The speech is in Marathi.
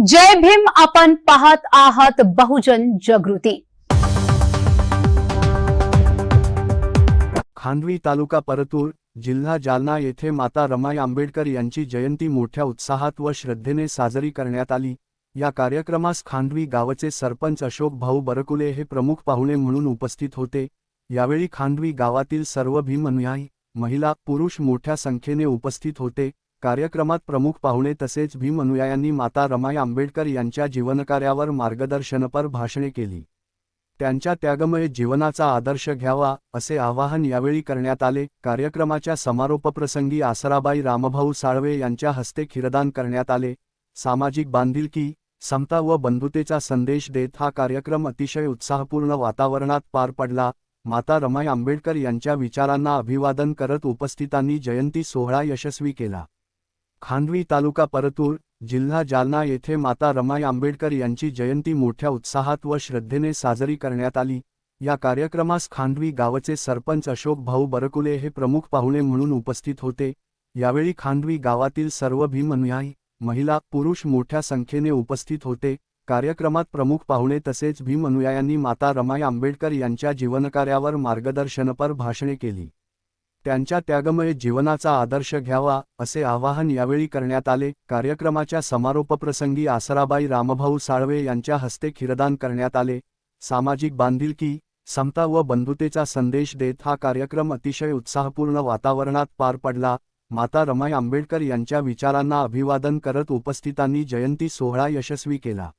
जय भीम. आपण पाहत आहात बहुजन जागृती. खांडवी तालुका परतूर जिल्हा जालना येथे माता रमाई आंबेडकर यांची जयंती मोठ्या उत्साहात व श्रद्धेने साजरी करण्यात आली. या कार्यक्रमास खांडवी गावचे सरपंच अशोक भाऊ बरकुले हे प्रमुख पाहुणे म्हणून उपस्थित होते. यावेळी खांडवी गावातील सर्व भीम अनुयायी महिला पुरुष मोठ्या संख्येने उपस्थित होते. कार्यक्रमात प्रमुख पाहुणे तसेच भीम अनुयायांनी माता रमाई आंबेडकर यांच्या जीवनकार्यावर मार्गदर्शनपर भाषणे केली. त्यांच्या त्यागमय जीवनाचा आदर्श घ्यावा असे आवाहन यावेळी करण्यात आले. कार्यक्रमाच्या समारोपप्रसंगी आसराबाई रामभाऊ साळवे यांच्या हस्ते खीरदान करण्यात आले. सामाजिक बांधिलकी, समता व बंधुतेचा संदेश देत हा कार्यक्रम अतिशय उत्साहपूर्ण वातावरणात पार पडला. माता रमाई आंबेडकर यांच्या विचारांना अभिवादन करत उपस्थितांनी जयंती सोहळा यशस्वी केला. खांडवी तालुका परतूर जिल्हा जालना येथे माता रमाई आंबेडकर यांची जयंती मोठ्या उत्साहात व श्रद्धेने साजरी करण्यात आली. या कार्यक्रमास खांडवी गावचे सरपंच अशोक भाऊ बरकुले हे प्रमुख पाहुणे म्हणून उपस्थित होते. यावेळी खांडवी गावातील सर्व भीम अनुयायी महिला पुरुष मोठ्या संख्येने उपस्थित होते. कार्यक्रमात प्रमुख पाहुणे तसेच भीम अनुयायांनी माता रमाई आंबेडकर यांच्या जीवनकार्यावर मार्गदर्शनपर भाषणे केली. त्यांच्या त्यागमय जीवनाचा आदर्श घ्यावा असे आवाहन यावेळी करण्यात आले. कार्यक्रमाच्या समारोपप्रसंगी आसराबाई रामभाऊ साळवे यांच्या हस्ते खीरदान करण्यात आले. सामाजिक बांधिलकी, समता व बंधुतेचा संदेश देत हा कार्यक्रम अतिशय उत्साहपूर्ण वातावरणात पार पडला. माता रमाई आंबेडकर यांच्या विचारांना अभिवादन करत उपस्थितांनी जयंती सोहळा यशस्वी केला.